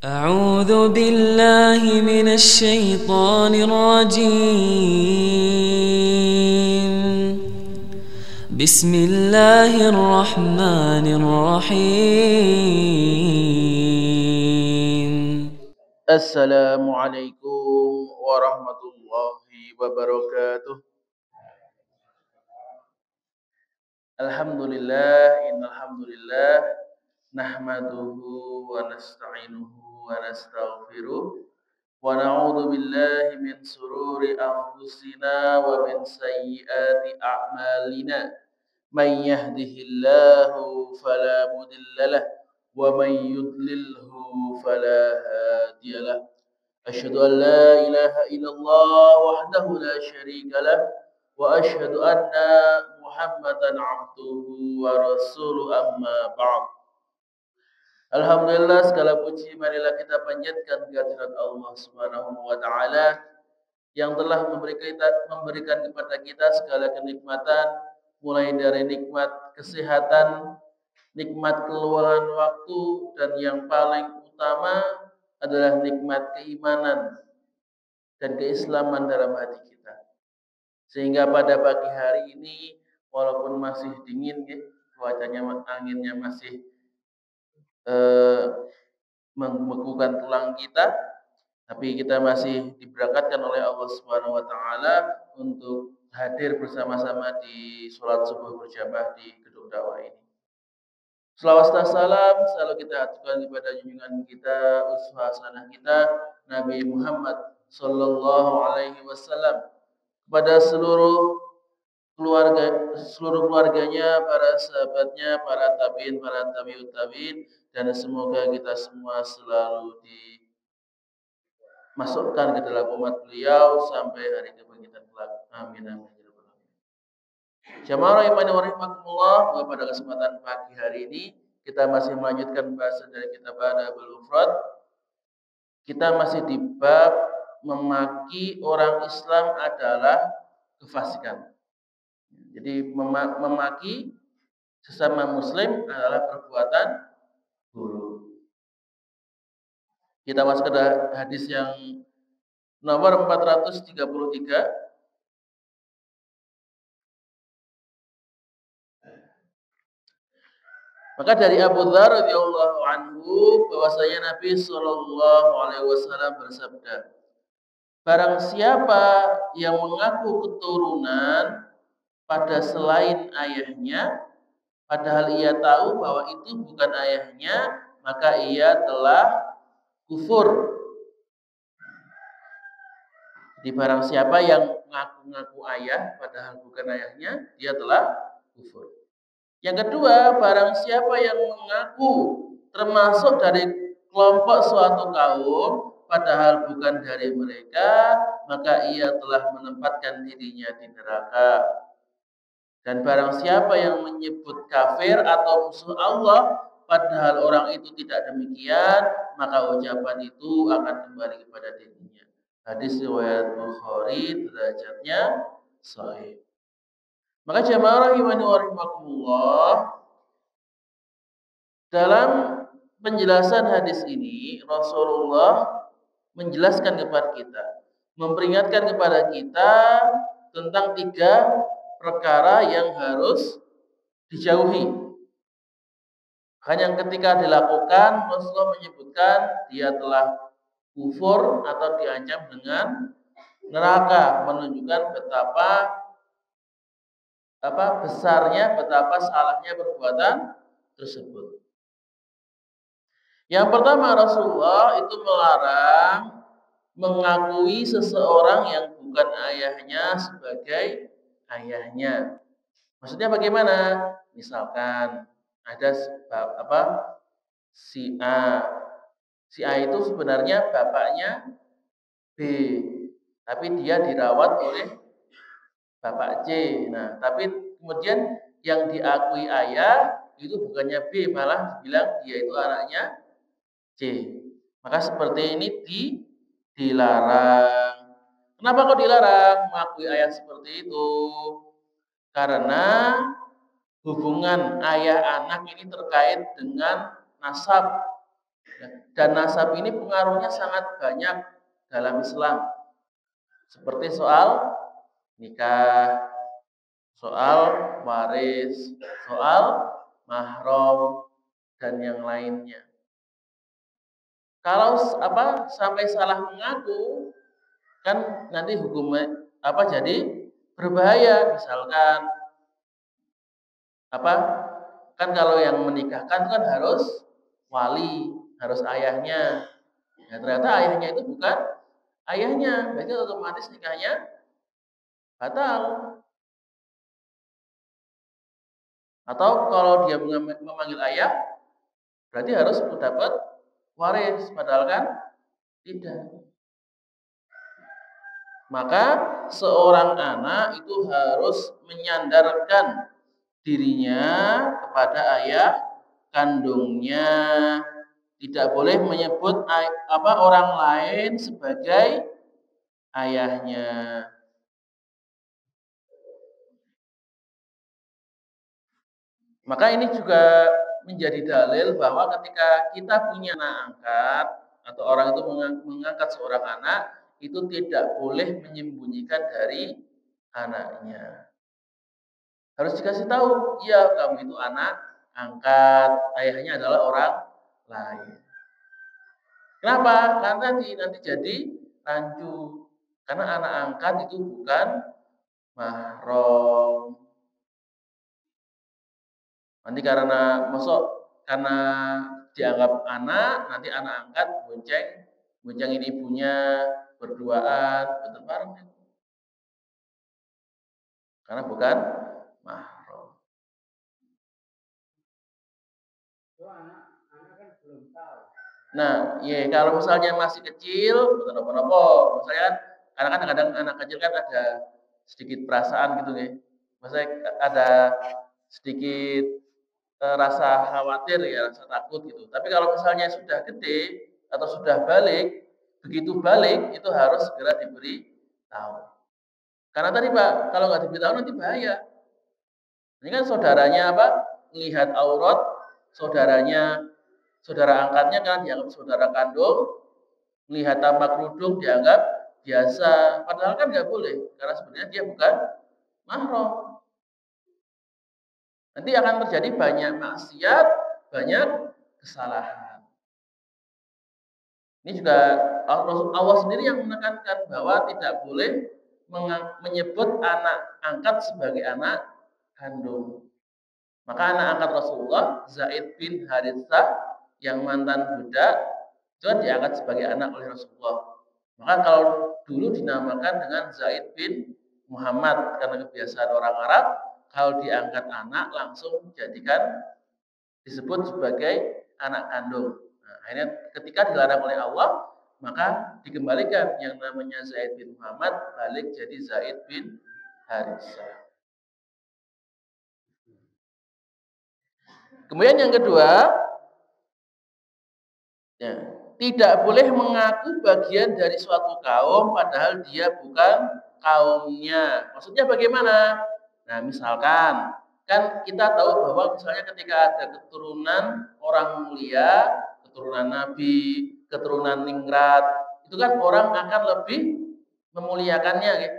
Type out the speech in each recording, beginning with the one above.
أعوذ بالله من الشيطان الرجيم. بسم الله الرحمن الرحيم. السلام عليكم ورحمة الله وبركاته. Alhamdulillah, innalhamdulillah nahmaduhu wa nasta'inuhu wa nastaghfiruh wa na'udzu billahi min sururi anfusina wa min sayyiati a'malina. May yahdihillahu fala mudhillalah wa may yudlilhu fala hadiyalah. Asyhadu an la ilaha illallah wahdahu la syarika lah wa asyhadu anna Muhammadan abduhu wa rasuluh amma ba'd. Alhamdulillah, segala puji marilah kita panjatkan kehadirat Allah Subhanahu wa taala yang telah memberikan kepada kita segala kenikmatan, mulai dari nikmat kesehatan, nikmat keluangan waktu, dan yang paling utama adalah nikmat keimanan dan keislaman dalam hati kita. Sehingga pada pagi hari ini, walaupun masih dingin, cuacanya, anginnya masih membekukan tulang kita, tapi kita masih diberkatkan oleh Allah Subhanahu wa taala untuk hadir bersama-sama di sholat subuh berjamaah di gedung dakwah ini. Selawat dan salam selalu kita aturkan kepada junjungan kita, uswah hasanah kita, Nabi Muhammad sallallahu alaihi wasallam, kepada seluruh keluarganya, para sahabatnya, para tabiin, para tabiut tabiin, dan semoga kita semua selalu dimasukkan ke dalam umat beliau sampai hari kebangkitan kelak. Amin amin. Jamaah rahimani wa rahimakumullah, pada kesempatan pagi hari ini kita masih melanjutkan bahasan dari kitab Adabul Mufrad. Kita masih di bab memaki orang Islam adalah kefasikan. Jadi memaki sesama muslim adalah perbuatan buruk. Kita masuk ke hadis yang nomor 433. Maka dari Abu Dzar radhiyallahu anhu bahwasanya Nabi sallallahu alaihi wasallam bersabda, barang siapa yang mengaku keturunan pada selain ayahnya, padahal ia tahu bahwa itu bukan ayahnya, maka ia telah kufur. Di barang siapa yang mengaku-ngaku ayah padahal bukan ayahnya, dia telah kufur. Yang kedua, barang siapa yang mengaku termasuk dari kelompok suatu kaum padahal bukan dari mereka, maka ia telah menempatkan dirinya di neraka. Dan barang siapa yang menyebut kafir atau musuh Allah padahal orang itu tidak demikian, maka ucapan itu akan kembali kepada dirinya. Hadis riwayat Bukhari, derajatnya sahih. Maka jamaah rahimani wa rahimakumullah, dalam penjelasan hadis ini Rasulullah menjelaskan kepada kita, memperingatkan kepada kita tentang 3 perkara yang harus dijauhi. Hanya ketika dilakukan, Rasulullah menyebutkan dia telah kufur atau diancam dengan neraka, menunjukkan betapa besarnya, betapa salahnya perbuatan tersebut. Yang pertama, Rasulullah itu melarang mengakui seseorang yang bukan ayahnya sebagai ayahnya. Maksudnya bagaimana? Misalkan ada si A. Si A itu sebenarnya bapaknya B, tapi dia dirawat oleh Bapak C. Nah, tapi kemudian yang diakui ayah itu bukannya B, malah bilang dia itu anaknya C. Maka seperti ini dilarang. Kenapa kok dilarang mengakui ayah seperti itu? Karena hubungan ayah anak ini terkait dengan nasab, Dan nasab ini pengaruhnya sangat banyak dalam Islam. Seperti soal nikah, soal waris, soal mahram, dan yang lainnya. Kalau sampai salah mengaku, kan nanti hukumnya jadi berbahaya. Misalkan kan kalau yang menikahkan kan harus wali, harus ayahnya. Ya, ternyata ayahnya itu bukan ayahnya, berarti otomatis nikahnya batal. Atau kalau dia memanggil ayah, berarti harus dapat waris, padahal kan tidak. Maka seorang anak itu harus menyandarkan dirinya kepada ayah kandungnya. Tidak boleh menyebut orang lain sebagai ayahnya. Maka ini juga menjadi dalil bahwa ketika kita punya anak angkat atau orang itu mengangkat seorang anak, itu tidak boleh menyembunyikan dari anaknya. Harus dikasih tahu, ya kamu itu anak angkat, ayahnya adalah orang lain. Kenapa? Karena nanti jadi rancu. Karena anak angkat itu bukan mahram. Nanti karena dianggap anak, nanti anak angkat boncengin ibunya, berduaan, betul bareng. Karena bukan mahram. Anak kan belum tahu. Nah, kalau misalnya masih kecil, bukan apa-apa. Misalnya karena kan kadang anak kecil kan ada sedikit perasaan gitu ya. Maksudnya ada sedikit rasa khawatir ya, rasa takut gitu. Tapi kalau misalnya sudah gede atau sudah balik, begitu balik itu harus segera diberi tahu. Karena tadi Pak, kalau nggak diberitahu nanti bahaya. Ini kan saudaranya melihat aurat saudara angkatnya kan dianggap saudara kandung, melihat tanpa kerudung dianggap biasa. Padahal kan nggak boleh, karena sebenarnya dia bukan mahram. Nanti akan terjadi banyak maksiat, banyak kesalahan. Ini juga Allah sendiri yang menekankan bahwa tidak boleh menyebut anak angkat sebagai anak kandung. Maka anak angkat Rasulullah, Zaid bin Haritsah, yang mantan budak, itu diangkat sebagai anak oleh Rasulullah. Maka kalau dulu dinamakan dengan Zaid bin Muhammad, karena kebiasaan orang Arab, kalau diangkat anak langsung disebut sebagai anak kandung. Nah, akhirnya ketika dilarang oleh Allah, maka dikembalikan yang namanya Zaid bin Muhammad balik jadi Zaid bin Haritsah. Kemudian yang kedua, tidak boleh mengaku bagian dari suatu kaum padahal dia bukan kaumnya. Maksudnya bagaimana? Nah, misalkan kan kita tahu bahwa misalnya ketika ada keturunan orang mulia, keturunan Nabi, keturunan ningrat, itu kan orang akan lebih memuliakannya ya.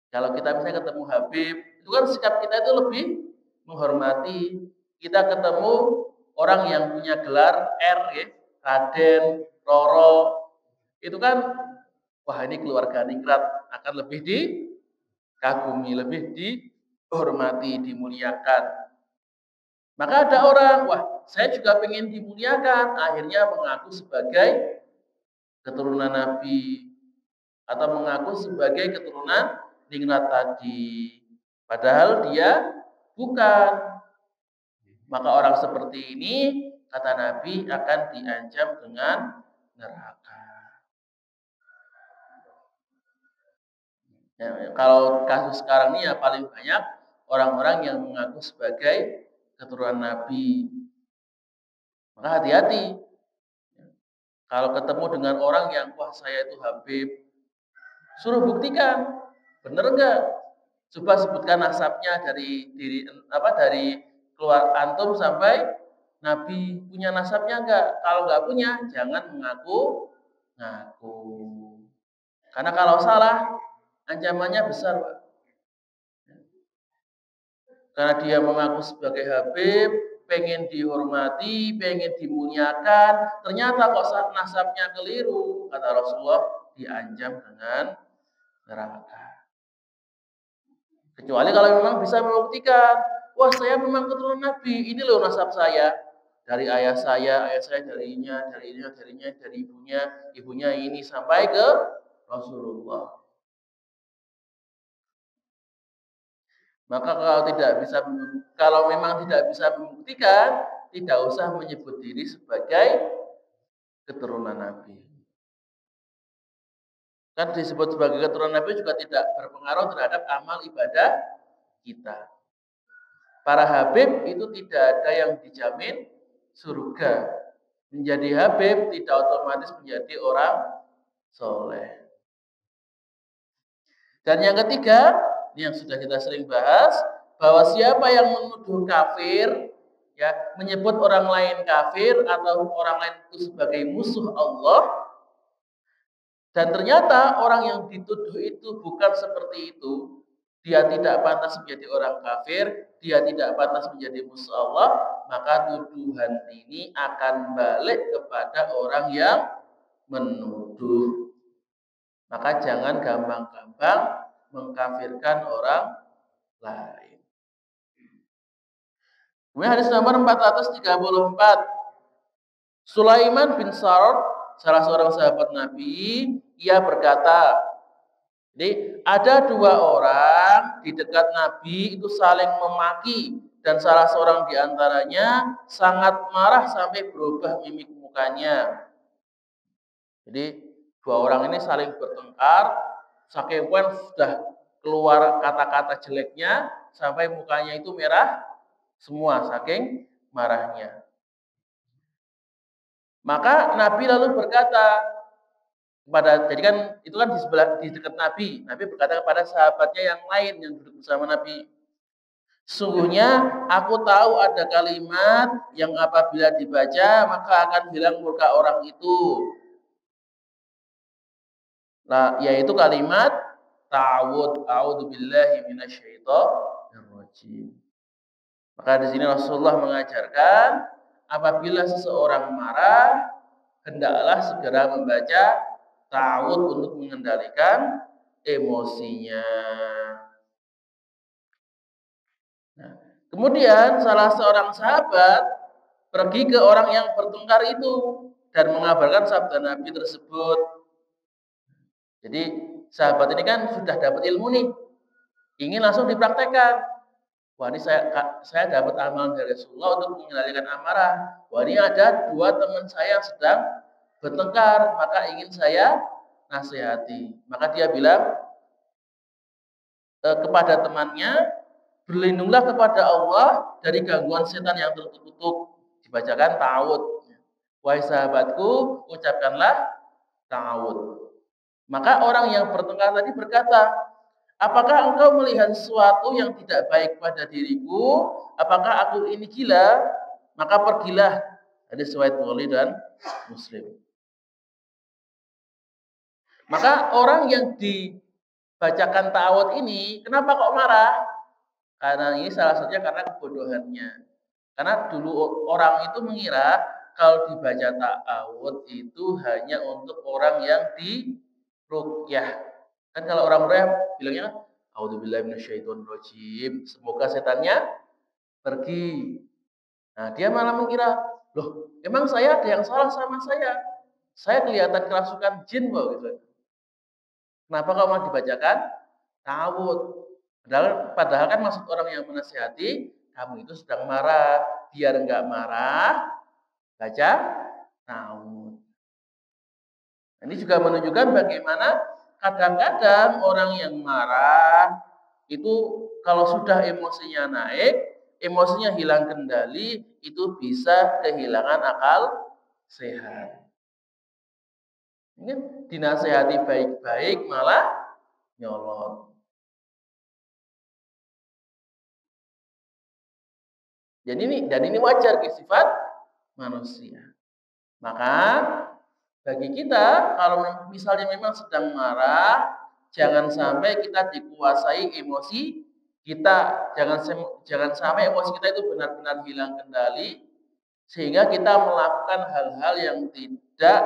Kalau kita misalnya ketemu Habib, itu kan sikap kita itu lebih menghormati. Kita ketemu orang yang punya gelar R ya, Raden, Roro, itu kan wah ini keluarga ningrat, akan lebih dikagumi, lebih dihormati, dimuliakan. Maka ada orang, wah saya juga pengen dimuliakan, akhirnya mengaku sebagai keturunan Nabi atau mengaku sebagai keturunan ningrat tadi, padahal dia bukan. Maka orang seperti ini, kata Nabi, akan diancam dengan neraka. Ya, kalau kasus sekarang ini ya paling banyak orang-orang yang mengaku sebagai keturunan Nabi. Maka hati-hati. Kalau ketemu dengan orang yang, wah saya itu Habib, suruh buktikan, benar enggak? Coba sebutkan nasabnya dari keluar antum sampai Nabi punya nasabnya enggak? Kalau enggak punya, jangan mengaku. Karena kalau salah, ancamannya besar, Pak. Karena dia mengaku sebagai Habib, pengen dihormati, pengen dimuliakan, ternyata kok saat nasabnya keliru, kata Rasulullah, diancam dengan neraka. Kecuali kalau memang bisa membuktikan, wah saya memang keturunan Nabi, ini loh nasab saya. Dari ayah saya darinya, dari ibunya ini sampai ke Rasulullah. Maka kalau memang tidak bisa membuktikan, tidak usah menyebut diri sebagai keturunan Nabi. Kan disebut sebagai keturunan Nabi juga tidak berpengaruh terhadap amal ibadah kita. Para Habib itu tidak ada yang dijamin surga. Menjadi Habib tidak otomatis menjadi orang soleh. Dan yang ketiga, ini yang sudah kita sering bahas, bahwa siapa yang menuduh kafir, ya, menyebut orang lain kafir atau orang lain itu sebagai musuh Allah, dan ternyata orang yang dituduh itu bukan seperti itu, dia tidak pantas menjadi orang kafir, dia tidak pantas menjadi musuh Allah, maka tuduhan ini akan balik kepada orang yang menuduh. Maka jangan gampang-gampang mengkafirkan orang lain. Kemudian hadis nomor 434. Sulaiman bin Sa'd, salah seorang sahabat Nabi, ia berkata, jadi ada dua orang di dekat Nabi itu saling memaki dan salah seorang di antaranya sangat marah sampai berubah mimik mukanya. Jadi dua orang ini saling bertengkar, saking sudah keluar kata-kata jeleknya sampai mukanya itu merah semua saking marahnya. Maka Nabi lalu berkata jadi kan itu kan di dekat Nabi. Nabi berkata kepada sahabatnya yang lain yang duduk bersama Nabi, sungguhnya aku tahu ada kalimat yang apabila dibaca maka akan hilang murka orang itu. Nah, yaitu kalimat ta'awud, a'udzubillahi minasyaitonir rajim. Maka di sini Rasulullah mengajarkan apabila seseorang marah hendaklah segera membaca ta'awud untuk mengendalikan emosinya. Nah, kemudian salah seorang sahabat pergi ke orang yang bertengkar itu dan mengabarkan sabda Nabi tersebut. Jadi sahabat ini kan sudah dapat ilmu nih, ingin langsung dipraktekkan. Wah, ini saya dapat amalan dari Rasulullah untuk mengendalikan amarah. Wah, ini ada dua teman saya yang sedang bertengkar, maka ingin saya nasihati. Maka dia bilang kepada temannya, berlindunglah kepada Allah dari gangguan setan yang tertutup. Dibacakan ta'awud. Wahai sahabatku, ucapkanlah ta'awud. Maka orang yang bertengkar tadi berkata, apakah engkau melihat sesuatu yang tidak baik pada diriku? Apakah aku ini gila? Maka pergilah. Hadis riwayat Bukhari dan Muslim. Maka orang yang dibacakan ta'awud ini, kenapa kok marah? Karena ini salah satunya karena kebodohannya. Karena dulu orang itu mengira kalau dibaca ta'awud itu hanya untuk orang yang ruqyah. Kan kalau orang ruqyah bilangnya a'udzubillahi minasyaitonirrajim, semoga setannya pergi. Nah, dia malah mengira, loh, emang saya ada yang salah sama saya? Saya kelihatan kerasukan jin kok gitu. Kenapa kau mau dibacakan ta'awud? Padahal kan maksud orang yang menasihati, kamu itu sedang marah, biar enggak marah, baca ta'awud. Ini juga menunjukkan bagaimana kadang-kadang orang yang marah itu kalau sudah emosinya naik, emosinya hilang kendali, itu bisa kehilangan akal sehat. Ini dinasehati baik-baik malah nyolot. Dan ini wajar sifat manusia. Maka bagi kita kalau misalnya memang sedang marah, jangan sampai kita dikuasai emosi kita. Jangan sampai emosi kita itu benar-benar hilang kendali sehingga kita melakukan hal-hal yang tidak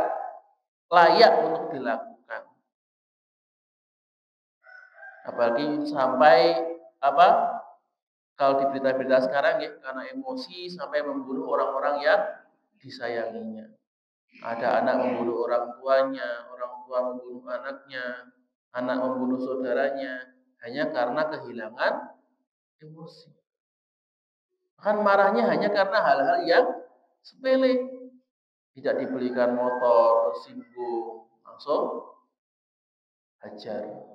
layak untuk dilakukan. Apalagi sampai kalau di berita-berita sekarang ya, karena emosi sampai membunuh orang-orang yang disayanginya. Ada anak membunuh orang tuanya, orang tua membunuh anaknya, anak membunuh saudaranya, hanya karena kehilangan emosi. Bahkan marahnya hanya karena hal-hal yang sepele. Tidak dibelikan motor, tersinggung, langsung hajar.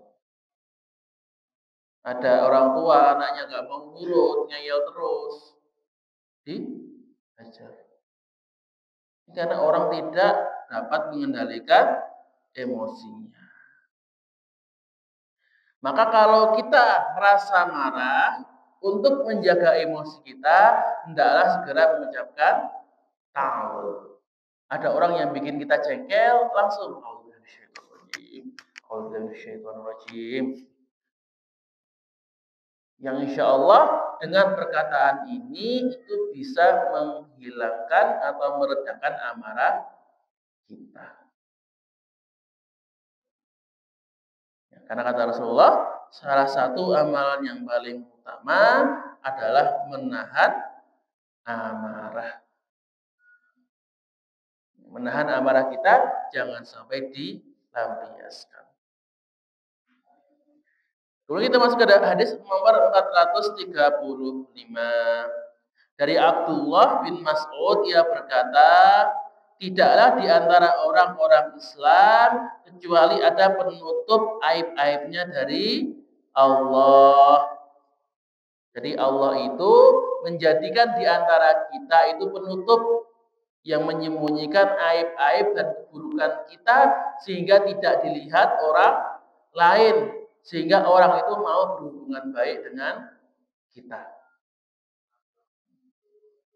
Ada orang tua, anaknya nggak mau nurut, ngeyel terus, dihajar. Karena orang tidak dapat mengendalikan emosinya. Maka kalau kita merasa marah, untuk menjaga emosi kita, hendaklah segera mengucapkan ta'awudz. Ada orang yang bikin kita jengkel, langsung A'udzubillahi yang insya Allah dengan perkataan ini itu bisa menghilangkan atau meredakan amarah kita. Ya, karena kata Rasulullah, salah satu amalan yang paling utama adalah menahan amarah. Menahan amarah kita jangan sampai dilampiaskan. Kemudian kita masuk ke hadis nomor 435. Dari Abdullah bin Mas'ud, ia berkata, tidaklah di antara orang-orang Islam kecuali ada penutup aib-aibnya dari Allah. Jadi Allah itu menjadikan di antara kita itu penutup yang menyembunyikan aib-aib dan keburukan kita sehingga tidak dilihat orang lain. Sehingga orang itu mau berhubungan baik dengan kita.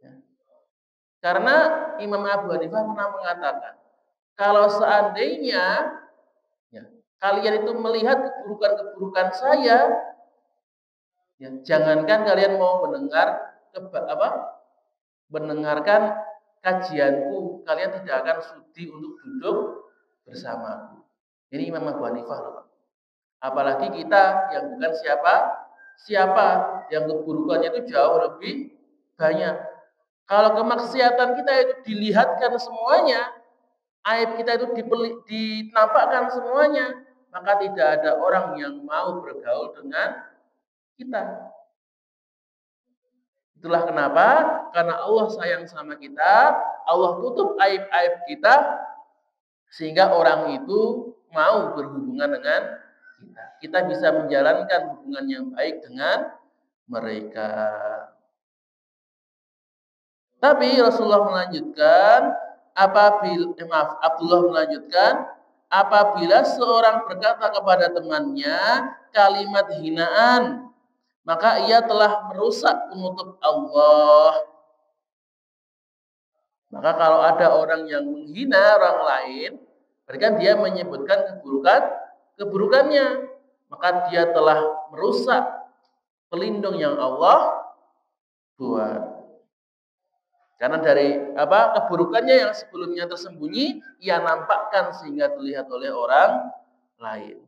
Ya. Karena Imam Abu Hanifah pernah mengatakan, kalau seandainya kalian itu melihat keburukan-keburukan saya, jangankan kalian mau mendengarkan kajianku, kalian tidak akan sudi untuk duduk bersamaku. Ini Imam Abu Hanifah loh. Apalagi kita yang bukan siapa yang keburukannya itu jauh lebih banyak. Kalau kemaksiatan kita itu dilihatkan semuanya, aib kita itu dinampakkan semuanya, maka tidak ada orang yang mau bergaul dengan kita. Itulah kenapa, karena Allah sayang sama kita, Allah tutup aib-aib kita, sehingga orang itu mau berhubungan dengan kita. Kita bisa menjalankan hubungan yang baik dengan mereka. Tapi Rasulullah melanjutkan, Abdullah melanjutkan, apabila seorang berkata kepada temannya kalimat hinaan, maka ia telah merusak penutup Allah. Maka kalau ada orang yang menghina orang lain, berarti dia menyebutkan keburukannya, maka dia telah merusak pelindung yang Allah buat. Karena dari keburukannya yang sebelumnya tersembunyi, ia nampakkan sehingga terlihat oleh orang lain.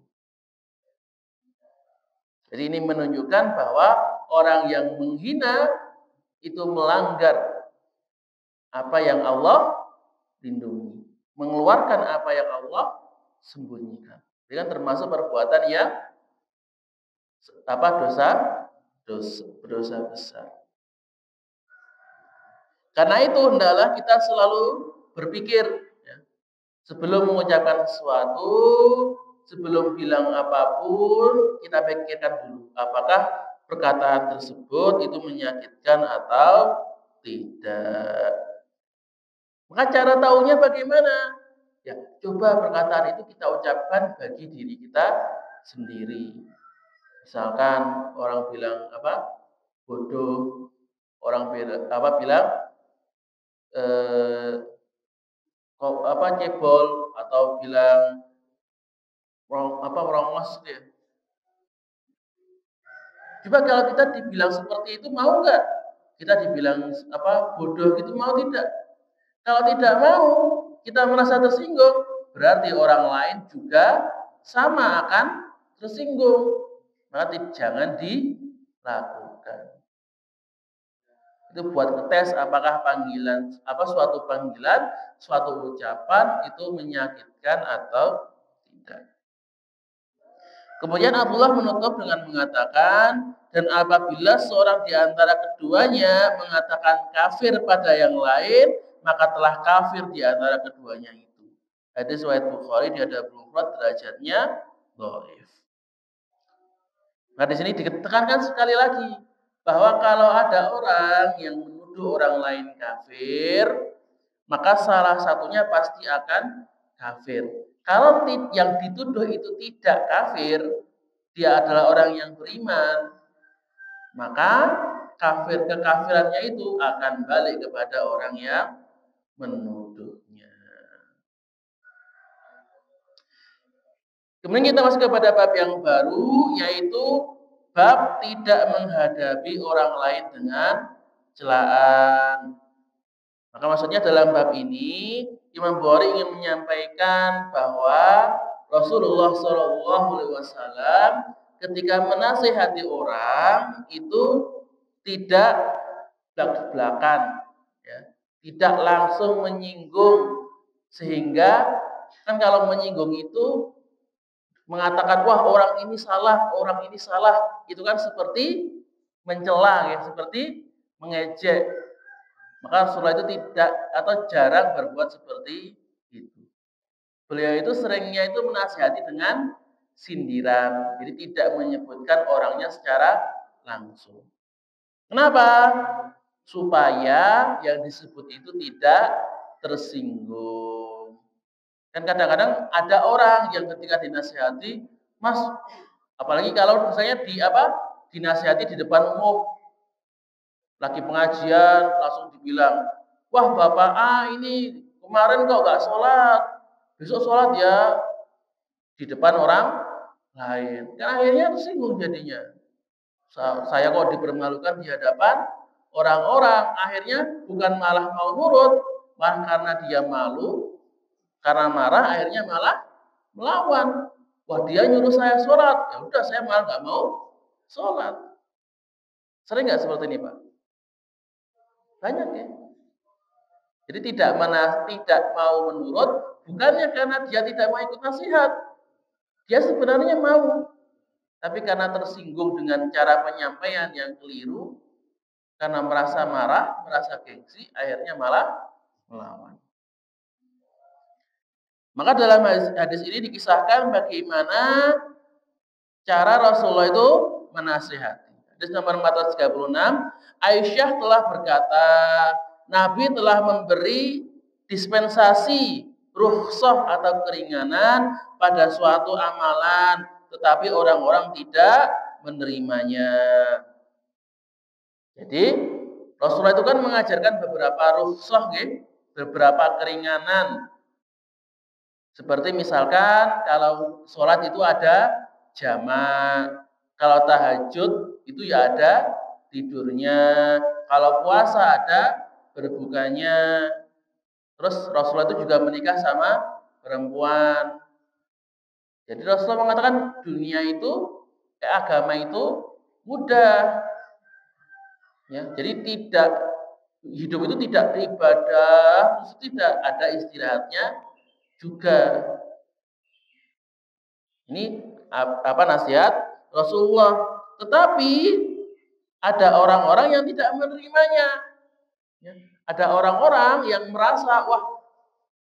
Jadi ini menunjukkan bahwa orang yang menghina itu melanggar apa yang Allah lindungi, mengeluarkan apa yang Allah sembunyikan. Ini kan termasuk perbuatan yang dosa besar. Karena itu hendaklah kita selalu berpikir sebelum mengucapkan sesuatu, sebelum bilang apapun, kita pikirkan dulu apakah perkataan tersebut itu menyakitkan atau tidak. Maka cara tahunya bagaimana? Coba perkataan itu kita ucapkan bagi diri kita sendiri. Misalkan orang bilang bodoh, orang bilang eh, cebol atau bilang rongos gitu ya. Coba kalau kita dibilang seperti itu mau nggak? Kita dibilang bodoh gitu mau tidak? Kalau tidak mau, kita merasa tersinggung, berarti orang lain juga sama akan tersinggung. Maka jangan dilakukan. Itu buat tes apakah suatu panggilan, suatu ucapan itu menyakitkan atau tidak. Kemudian Abdullah menutup dengan mengatakan, dan apabila seorang di antara keduanya mengatakan kafir pada yang lain, maka telah kafir di antara keduanya itu. Hadis riwayat Bukhari di Adabul Mufrad, derajatnya dhaif. Nah, di sini ditekankan sekali lagi bahwa kalau ada orang yang menuduh orang lain kafir, maka salah satunya pasti akan kafir. Kalau yang dituduh itu tidak kafir, dia adalah orang yang beriman, maka kekafirannya itu akan balik kepada orang yang menuduhnya. Kemudian kita masuk kepada bab yang baru, yaitu bab tidak menghadapi orang lain dengan celaan. Maka maksudnya dalam bab ini Imam Bukhari ingin menyampaikan bahwa Rasulullah SAW ketika menasihati orang itu tidak belak-belakan, ya, tidak langsung menyinggung, sehingga kan kalau menyinggung itu mengatakan wah orang ini salah, itu kan seperti mencela, ya, seperti mengejek. Maka Rasulullah itu tidak atau jarang berbuat seperti itu. Beliau itu seringnya itu menasihati dengan sindiran, jadi tidak menyebutkan orangnya secara langsung. Kenapa? Supaya yang disebut itu tidak tersinggung. Dan kadang-kadang ada orang yang ketika dinasihati, Mas, apalagi kalau misalnya dinasihati di depan umum, lagi pengajian langsung dibilang, wah Bapak ini kemarin kok gak sholat, besok sholat ya, di depan orang lain. Kan akhirnya tersinggung jadinya. Saya kok dipermalukan di hadapan orang-orang. Akhirnya bukan malah mau nurut, malah karena dia malu, karena marah, akhirnya malah melawan. Wah dia nyuruh saya sholat, ya udah saya malah gak mau sholat. Sering nggak seperti ini Pak? Banyak ya. Jadi tidak mau menurut, bukannya karena dia tidak mau ikut nasihat. Dia sebenarnya mau. Tapi karena tersinggung dengan cara penyampaian yang keliru, karena merasa marah, merasa gengsi, akhirnya malah melawan. Maka dalam hadis ini dikisahkan bagaimana cara Rasulullah itu menasihati. Hadis nomor 436, Aisyah telah berkata, Nabi telah memberi dispensasi rukhsah atau keringanan pada suatu amalan, tetapi orang-orang tidak menerimanya. Jadi Rasulullah itu kan mengajarkan beberapa rukhsah, beberapa keringanan. Seperti misalkan kalau sholat itu ada jamak, kalau tahajud itu ya ada tidurnya, kalau puasa ada berbukanya. Terus Rasulullah itu juga menikah sama perempuan. Jadi Rasulullah mengatakan dunia itu, agama itu mudah. Ya, jadi hidup itu tidak beribadah, tidak ada istirahatnya juga. Ini nasihat Rasulullah. Tetapi ada orang-orang yang tidak menerimanya. Ya, ada orang-orang yang merasa, wah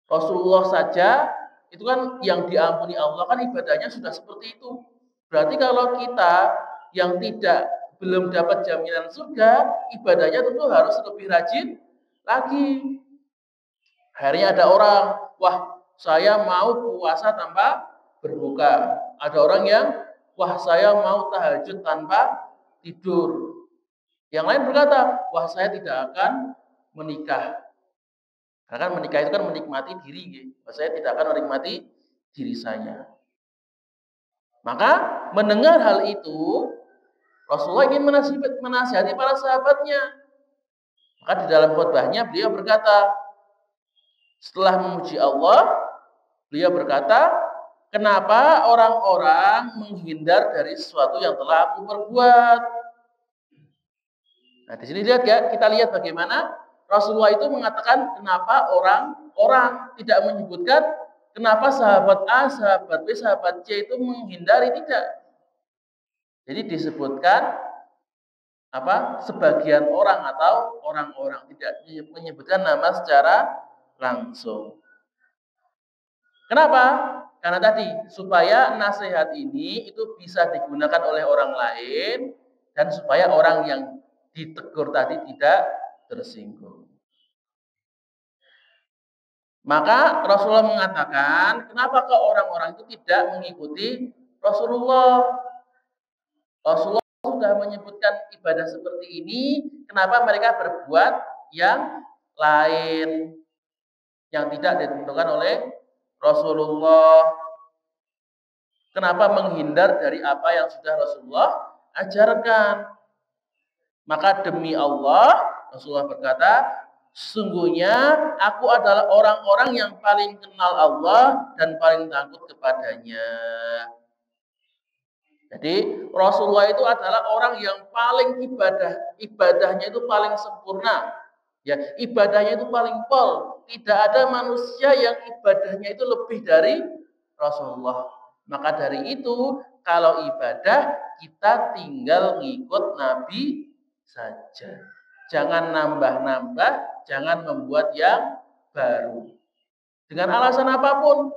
Rasulullah saja itu kan yang diampuni Allah, kan ibadahnya sudah seperti itu. Berarti kalau kita yang belum dapat jaminan surga, ibadahnya tentu harus lebih rajin lagi. Akhirnya ada orang, wah saya mau puasa tanpa berbuka. Ada orang yang, wah saya mau tahajud tanpa tidur. Yang lain berkata, wah saya tidak akan menikah. Karena kan menikah itu kan menikmati diri, saya tidak akan menikmati diri saya. Maka mendengar hal itu, Rasulullah ingin menasihati para sahabatnya. Maka di dalam khutbahnya beliau berkata, setelah memuji Allah, beliau berkata, kenapa orang-orang menghindar dari sesuatu yang telah aku perbuat? Nah, di sini kita lihat bagaimana Rasulullah itu mengatakan kenapa orang-orang tidak menyebutkan kenapa sahabat A, sahabat B, sahabat C itu menghindari, tidak. Jadi disebutkan sebagian orang atau orang-orang, tidak menyebutkan nama secara langsung. Kenapa? Karena tadi supaya nasihat ini itu bisa digunakan oleh orang lain dan supaya orang yang ditegur tadi tidak tersinggung. Maka Rasulullah mengatakan, kenapa kok orang-orang itu tidak mengikuti Rasulullah? Rasulullah sudah menyebutkan ibadah seperti ini, kenapa mereka berbuat yang lain yang tidak ditentukan oleh Rasulullah? Kenapa menghindar dari apa yang sudah Rasulullah ajarkan? Maka demi Allah, Rasulullah berkata, sesungguhnya aku adalah orang-orang yang paling kenal Allah dan paling takut kepadanya. Jadi Rasulullah itu adalah orang yang paling ibadahnya itu paling sempurna. Ya, ibadahnya itu paling pol. Tidak ada manusia yang ibadahnya itu lebih dari Rasulullah. Maka dari itu, kalau ibadah kita tinggal ngikut Nabi saja. Jangan nambah-nambah, jangan membuat yang baru. Dengan alasan apapun.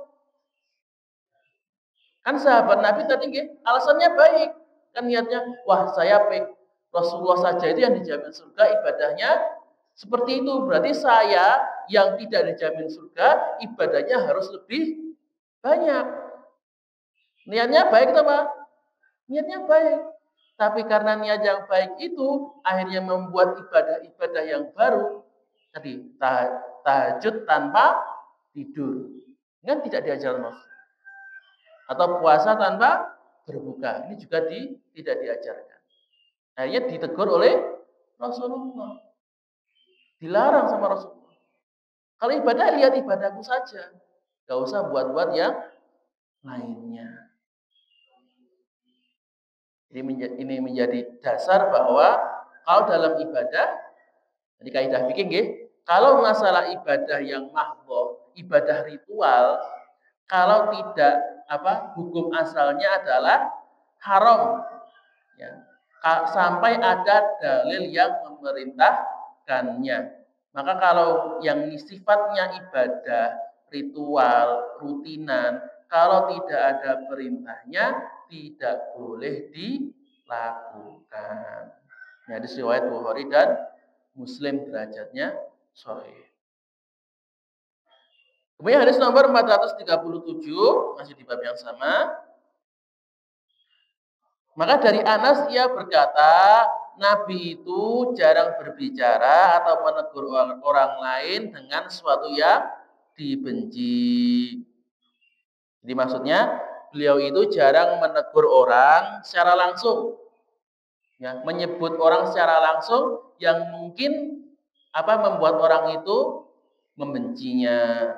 Kan sahabat Nabi tadi alasannya baik. Kan niatnya, wah saya Rasulullah saja itu yang dijamin surga, ibadahnya seperti itu. Berarti saya yang tidak dijamin surga, ibadahnya harus lebih banyak. Niatnya baik atau apa? Niatnya baik. Tapi karena niat yang baik itu akhirnya membuat ibadah-ibadah yang baru. Tadi tahajud tanpa tidur. Kan tidak diajarkan Rasul. Atau puasa tanpa berbuka. Ini juga tidak diajarkan. Akhirnya ditegur oleh Rasulullah. Dilarang sama Rasulullah. Kalau ibadah, lihat ibadahku saja. Gak usah buat-buat yang lainnya. Ini menjadi dasar bahwa kalau dalam ibadah, jadi kaidah fikih, kalau masalah ibadah yang mahdhah, ibadah ritual, kalau tidak hukum asalnya adalah haram, ya, sampai ada dalil yang memerintahkannya. Maka kalau yang sifatnya ibadah ritual rutinan, kalau tidak ada perintahnya tidak boleh dilakukan. Ini hadis riwayat Bukhari dan Muslim, derajatnya sahih. Kemudian hadis nomor 437, masih di bab yang sama. Maka dari Anas ia berkata, Nabi itu jarang berbicara atau menegur orang lain dengan sesuatu yang dibenci. Jadi maksudnya beliau itu jarang menegur orang secara langsung. Ya, menyebut orang secara langsung yang mungkin membuat orang itu membencinya.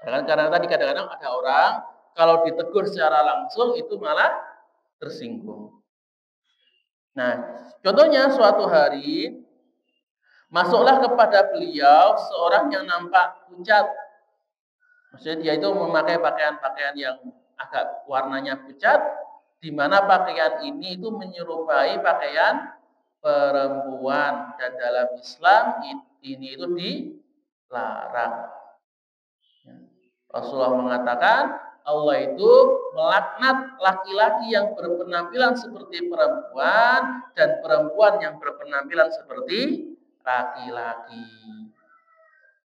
Karena tadi kadang-kadang ada orang kalau ditegur secara langsung itu malah tersinggung. Nah, contohnya suatu hari masuklah kepada beliau seorang yang nampak pucat. Maksudnya dia itu memakai pakaian-pakaian yang agak warnanya pucat, di mana pakaian ini itu menyerupai pakaian perempuan, dan dalam Islam ini itu dilarang. Rasulullah mengatakan Allah itu melaknat laki-laki yang berpenampilan seperti perempuan dan perempuan yang berpenampilan seperti laki-laki.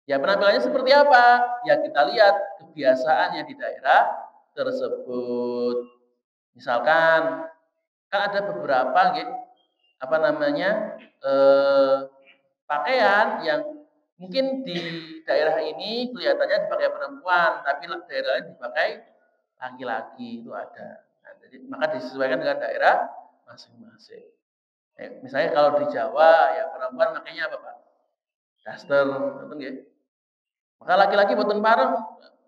Ya, penampilannya seperti apa? Ya, kita lihat kebiasaannya di daerah tersebut. Misalkan kan ada beberapa pakaian yang Mungkin di daerah ini kelihatannya dipakai perempuan, tapi daerah lain dipakai laki-laki, itu ada. Nah, jadi maka disesuaikan dengan daerah masing-masing. Misalnya kalau di Jawa ya perempuan makanya apa Pak? Daster, betul nggih? Maka laki-laki boten pareng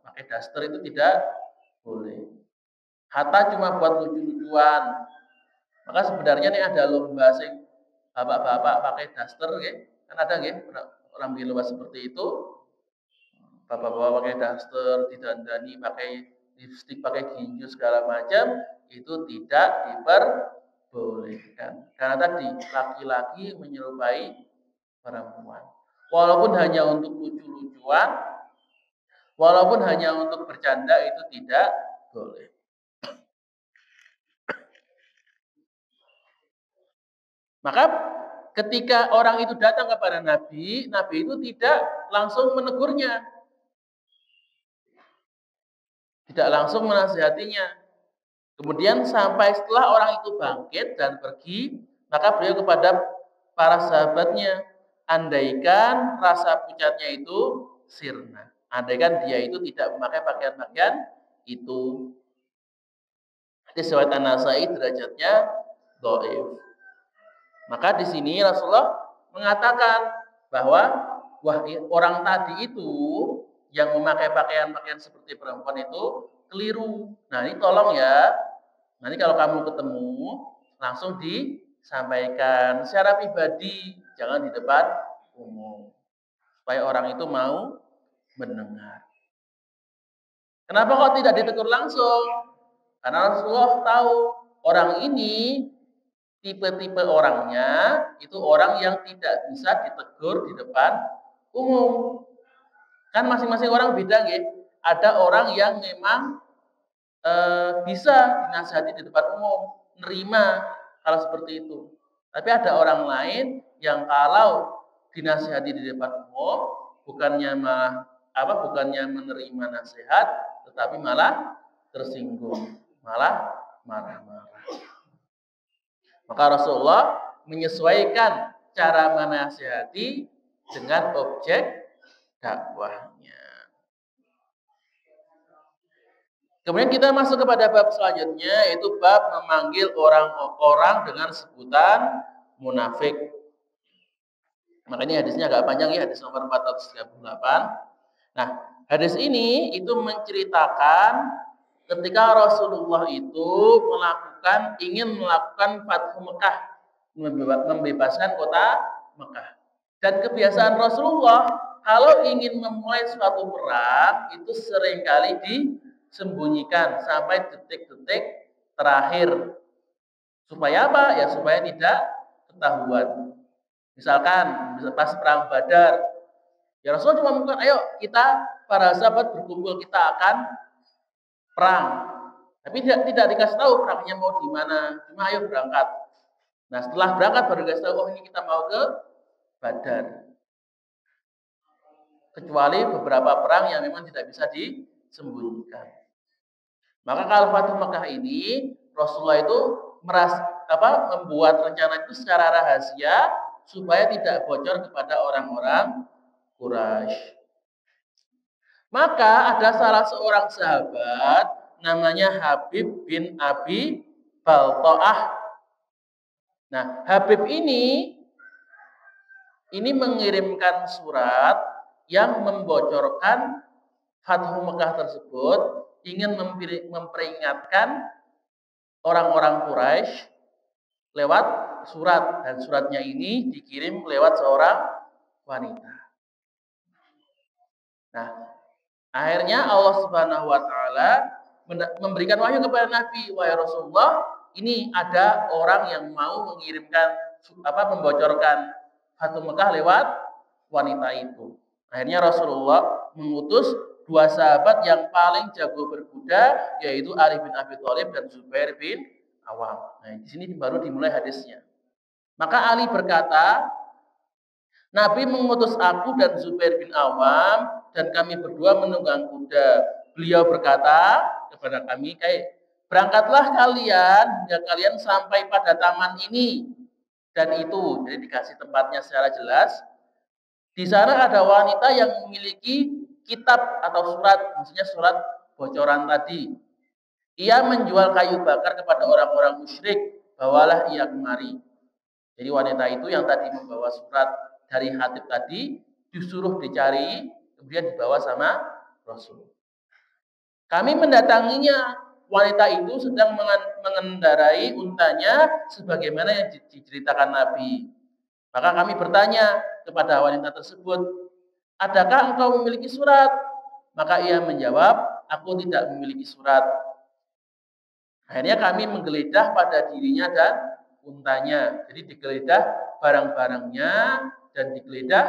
pakai daster itu tidak boleh. Hatta cuma buat lucu-lucuan. Maka sebenarnya ini ada lomba sing bapak-bapak pakai daster nggih. Kan ada nggih orang bikin lomba seperti itu. Bapak-bapak pakai daster, didandani pakai lipstik, pakai ginju segala macam, itu tidak diperbolehkan. Karena tadi laki-laki menyerupai perempuan. Walaupun hanya untuk lucu-lucuan, walaupun hanya untuk bercanda, itu tidak boleh. Maka ketika orang itu datang kepada Nabi, Nabi itu tidak langsung menegurnya, tidak langsung menasihatinya. Kemudian sampai setelah orang itu bangkit dan pergi, maka beliau kepada para sahabatnya, andaikan rasa pucatnya itu sirna, andaikan dia itu tidak memakai pakaian-pakaian itu. Hadis riwayat An-Nasa'i derajatnya dhaif. Maka di sini Rasulullah mengatakan bahwa orang tadi itu yang memakai pakaian-pakaian seperti perempuan itu keliru. Nah, ini tolong ya. Nanti kalau kamu ketemu langsung disampaikan secara pribadi, jangan di depan umum. Supaya orang itu mau mendengar. Kenapa kok tidak ditegur langsung? Karena Rasulullah tahu orang ini tipe-tipe orangnya itu orang yang tidak bisa ditegur di depan umum. Kan masing-masing orang beda nggih. Ada orang yang memang bisa dinasihati di depan umum, nerima kalau seperti itu. Tapi ada orang lain yang kalau dinasihati di depan umum bukannya menerima nasihat, tetapi malah tersinggung, malah marah-marah. Maka Rasulullah menyesuaikan cara menasihati dengan objek dakwahnya. Kemudian kita masuk kepada bab selanjutnya, yaitu bab memanggil orang-orang dengan sebutan munafik. Maka ini hadisnya agak panjang ya, hadis nomor 438. Nah, hadis ini itu menceritakan ketika Rasulullah itu ingin melakukan Fathu Mekah, membebaskan kota Mekah. Dan kebiasaan Rasulullah kalau ingin memulai suatu perang itu seringkali disembunyikan sampai detik-detik terakhir. Supaya apa? Ya supaya tidak ketahuan. Misalkan pas perang Badar, ya Rasulullah cuma mengatakan, ayo kita para sahabat berkumpul, kita akan perang. Tapi tidak dikasih tahu perangnya mau di mana. Cuma ayo berangkat. Nah, setelah berangkat baru dikasih tahu, oh ini kita mau ke Badar. Kecuali beberapa perang yang memang tidak bisa disembunyikan. Maka kalau Fathu Mekah ini Rasulullah itu membuat rencana itu secara rahasia supaya tidak bocor kepada orang-orang Quraisy. Maka ada salah seorang sahabat namanya Habib bin Abi Balta'ah. Nah, Habib ini mengirimkan surat yang membocorkan Fathu Mekah tersebut, ingin memperingatkan orang-orang Quraisy lewat surat, dan suratnya ini dikirim lewat seorang wanita. Nah, akhirnya Allah Subhanahu wa taala memberikan wahyu kepada Nabi, wahai Rasulullah, ini ada orang yang mau membocorkan Fathu Mekah lewat wanita itu. Akhirnya Rasulullah mengutus dua sahabat yang paling jago berkuda, yaitu Ali bin Abi Thalib dan Zubair bin Awam. Nah, di sini baru dimulai hadisnya. Maka Ali berkata, Nabi mengutus aku dan Zubair bin Awam, dan kami berdua menunggang kuda. Beliau berkata kepada kami, berangkatlah kalian hingga kalian sampai pada taman ini dan itu. Jadi dikasih tempatnya secara jelas. Di sana ada wanita yang memiliki kitab atau surat, maksudnya surat bocoran tadi. Ia menjual kayu bakar kepada orang-orang musyrik, bawalah ia kemari. Jadi wanita itu yang tadi membawa surat dari Hatib tadi, disuruh dicari, kemudian dibawa sama Rasul. Kami mendatanginya, wanita itu sedang mengendarai untanya sebagaimana yang diceritakan Nabi. Maka kami bertanya kepada wanita tersebut, adakah engkau memiliki surat? Maka ia menjawab, aku tidak memiliki surat. Akhirnya kami menggeledah pada dirinya dan untanya. Jadi digeledah barang-barangnya dan digeledah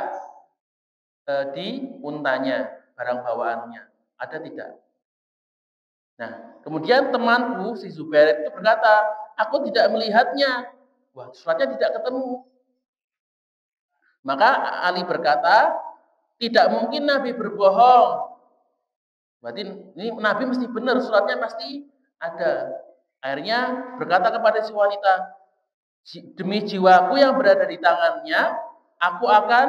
di untanya, barang bawaannya. Ada tidak? Nah, kemudian temanku si Zubair itu berkata, aku tidak melihatnya. Wah, suratnya tidak ketemu. Maka Ali berkata, tidak mungkin Nabi berbohong. Berarti ini Nabi mesti benar, suratnya pasti ada. Akhirnya berkata kepada si wanita, demi jiwaku yang berada di tangannya, aku akan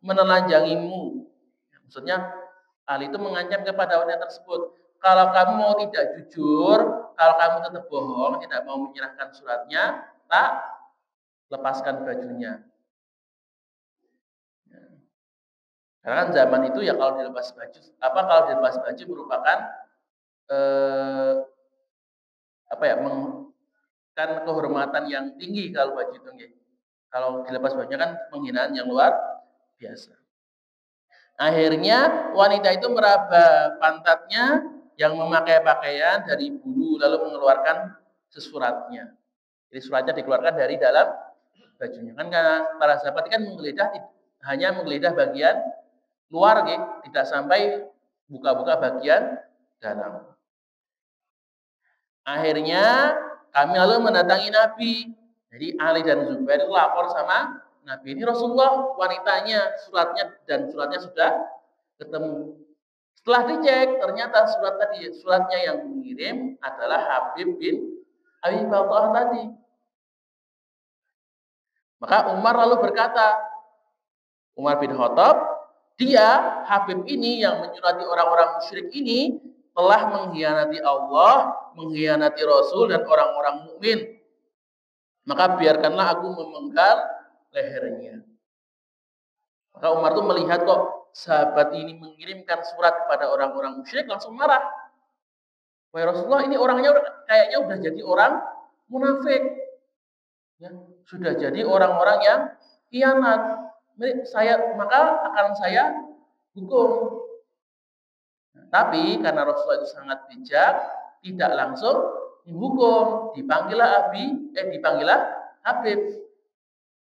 menelanjangimu. Maksudnya Ali itu mengancam kepada wanita tersebut, kalau kamu mau tidak jujur, kalau kamu tetap bohong, tidak mau menyerahkan suratnya, tak lepaskan bajunya. Karena kan zaman itu ya kalau dilepas baju merupakan kan kehormatan yang tinggi kalau baju itu nggih. Kalau dilepas bajunya kan penghinaan yang luar biasa. Akhirnya wanita itu meraba pantatnya yang memakai pakaian dari bulu lalu mengeluarkan sesuratnya. Jadi suratnya dikeluarkan dari dalam bajunya. Kan karena para sahabat kan hanya menggeledah bagian luar, tidak sampai buka-buka bagian dalam. Akhirnya kami lalu mendatangi Nabi. Jadi Ali dan Zubair itu lapor sama Nabi. Ini Rasulullah, wanitanya, suratnya sudah ketemu. Setelah dicek, ternyata suratnya yang mengirim adalah Habib bin Abi Baltaah tadi. Maka Umar lalu berkata, Umar bin Khattab, dia, Habib ini yang menyurati orang-orang musyrik ini telah mengkhianati Allah, mengkhianati Rasul dan orang-orang mukmin. Maka biarkanlah aku memenggal lehernya. Maka Umar itu melihat kok sahabat ini mengirimkan surat kepada orang-orang musyrik, langsung marah. Wahai Rasulullah, ini orangnya kayaknya udah jadi orang munafik. Ya, sudah jadi orang-orang yang khianat. Maka akan saya hukum. Tapi karena Rasulullah itu sangat bijak, tidak langsung dihukum. Dipanggillah Habib.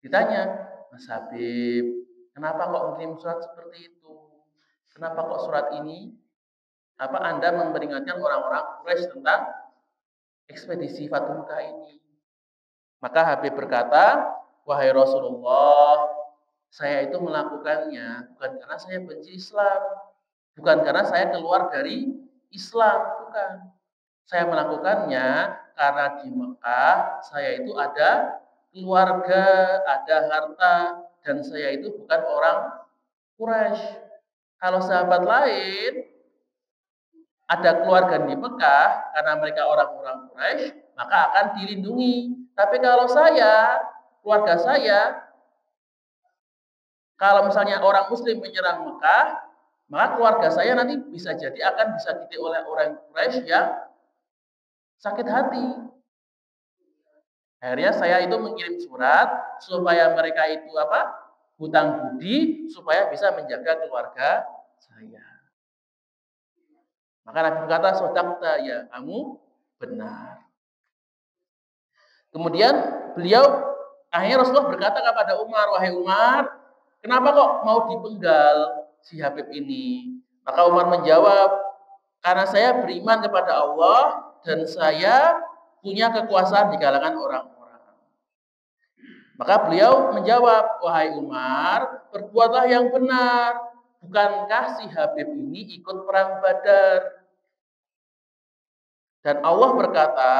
Ditanya, Mas Habib, kenapa kok mengirim surat seperti itu? Kenapa kok surat ini? Apa Anda memperingatkan orang-orang Quraisy tentang ekspedisi Fathul Makkah ini? Maka Habib berkata, wahai Rasulullah, saya itu melakukannya bukan karena saya benci Islam, bukan karena saya keluar dari Islam, bukan. Saya melakukannya karena di Mekah saya itu ada keluarga, ada harta, dan saya itu bukan orang Quraisy. Kalau sahabat lain ada keluarga di Mekah karena mereka orang-orang Quraisy, maka akan dilindungi. Tapi kalau keluarga saya, kalau misalnya orang Muslim menyerang Mekah, maka keluarga saya nanti bisa jadi akan disakiti oleh orang Quraisy yang sakit hati. Akhirnya saya itu mengirim surat supaya mereka itu hutang budi supaya bisa menjaga keluarga saya. Maka Nabi berkata, "Sodaqta ya, kamu benar." Kemudian akhirnya Rasulullah berkata kepada Umar, "Wahai Umar, kenapa kok mau dipenggal si Habib ini?" Maka Umar menjawab, "Karena saya beriman kepada Allah dan saya punya kekuasaan di kalangan orang-orang." Maka beliau menjawab, "Wahai Umar, perbuatlah yang benar. Bukankah si Habib ini ikut perang Badar?" Dan Allah berkata,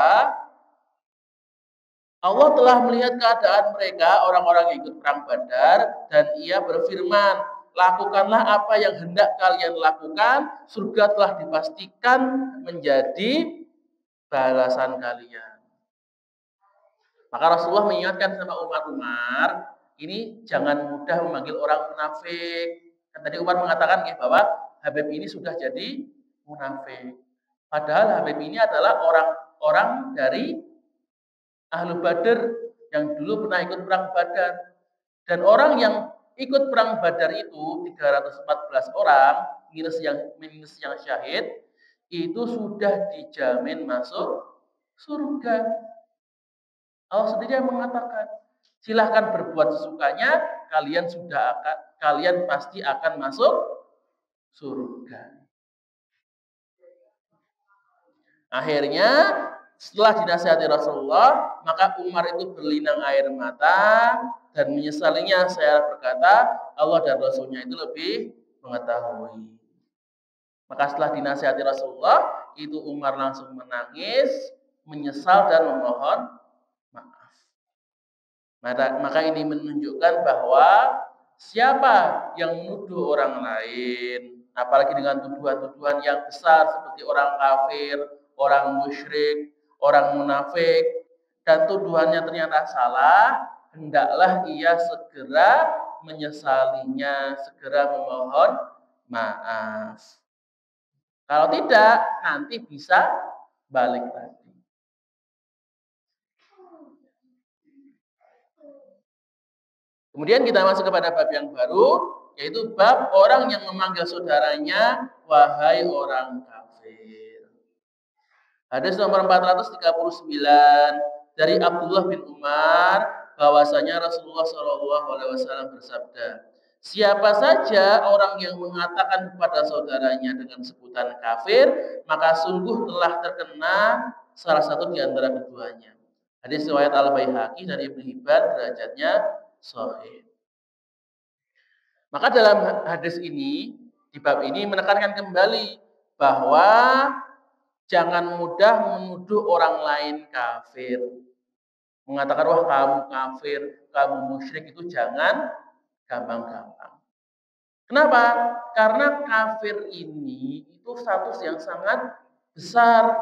Allah telah melihat keadaan mereka, orang-orang yang ikut perang Badar, dan ia berfirman, lakukanlah apa yang hendak kalian lakukan, surga telah dipastikan menjadi balasan kalian. Maka Rasulullah mengingatkan sama Umar, ini jangan mudah memanggil orang munafik. Kan tadi Umar mengatakan bahwa Habib ini sudah jadi munafik. Padahal Habib ini adalah orang-orang dari Ahlu Badar yang dulu pernah ikut perang Badar. Dan orang yang ikut perang Badar itu 314 orang minus yang syahid itu sudah dijamin masuk surga. Allah sendiri yang mengatakan, silahkan berbuat sesukanya, kalian pasti akan masuk surga. Akhirnya setelah dinasihati Rasulullah, maka Umar itu berlinang air mata dan menyesalinya. Saya berkata, Allah dan Rasulnya itu lebih mengetahui. Maka setelah dinasihati Rasulullah, itu Umar langsung menangis, menyesal dan memohon maaf. Maka ini menunjukkan bahwa siapa yang menuduh orang lain, apalagi dengan tuduhan-tuduhan yang besar seperti orang kafir, orang musyrik, orang munafik, dan tuduhannya ternyata salah, hendaklah ia segera menyesalinya, segera memohon maaf. Kalau tidak, nanti bisa balik lagi. Kemudian kita masuk kepada bab yang baru, yaitu bab orang yang memanggil saudaranya, wahai orang kafir. Hadis nomor 439 dari Abdullah bin Umar, bahwasanya Rasulullah SAW bersabda, siapa saja orang yang mengatakan kepada saudaranya dengan sebutan kafir, maka sungguh telah terkena salah satu di antara keduanya. Hadis riwayat Al-Baihaqi dan Ibnu Hibban, derajatnya sahih. Maka dalam hadis ini, di bab ini menekankan kembali bahwa jangan mudah menuduh orang lain kafir. Mengatakan, wah kamu kafir, kamu musyrik, itu jangan gampang-gampang. Kenapa? Karena kafir ini itu status yang sangat besar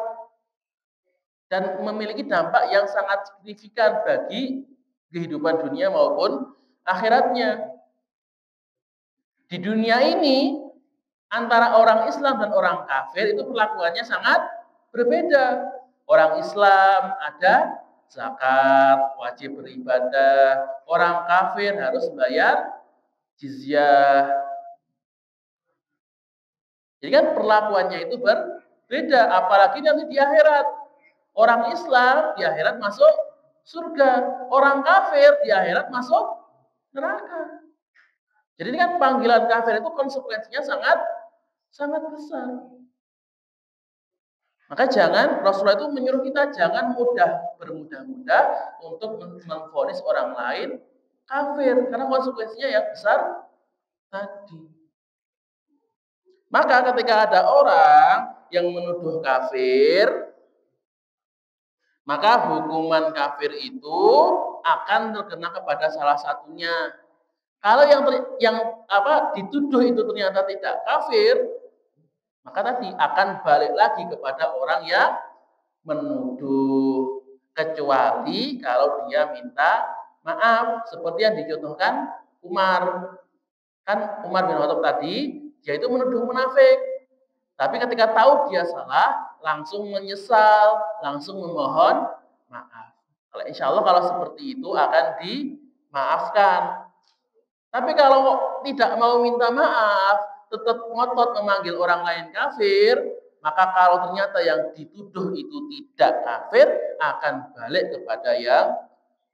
dan memiliki dampak yang sangat signifikan bagi kehidupan dunia maupun akhiratnya. Di dunia ini, antara orang Islam dan orang kafir itu perlakuannya sangat berbeda. Orang Islam ada zakat, wajib beribadah. Orang kafir harus bayar jizyah. Jadi kan perlakuannya itu berbeda. Apalagi nanti di akhirat. Orang Islam di akhirat masuk surga. Orang kafir di akhirat masuk neraka. Jadi ini kan panggilan kafir itu konsekuensinya sangat besar. Maka Rasulullah itu menyuruh kita jangan bermudah-mudah untuk memvonis orang lain kafir. Karena konsekuensinya yang besar tadi. Maka ketika ada orang yang menuduh kafir, maka hukuman kafir itu akan terkena kepada salah satunya. Kalau yang dituduh itu ternyata tidak kafir, maka tadi akan balik lagi kepada orang yang menuduh, kecuali kalau dia minta maaf, seperti yang dicontohkan Umar. Kan Umar bin Khattab tadi, dia itu menuduh munafik. Tapi ketika tahu dia salah, langsung menyesal, langsung memohon maaf. Insya Allah kalau seperti itu akan dimaafkan. Tapi kalau tidak mau minta maaf, tetap ngotot memanggil orang lain kafir, maka kalau ternyata yang dituduh itu tidak kafir, akan balik kepada yang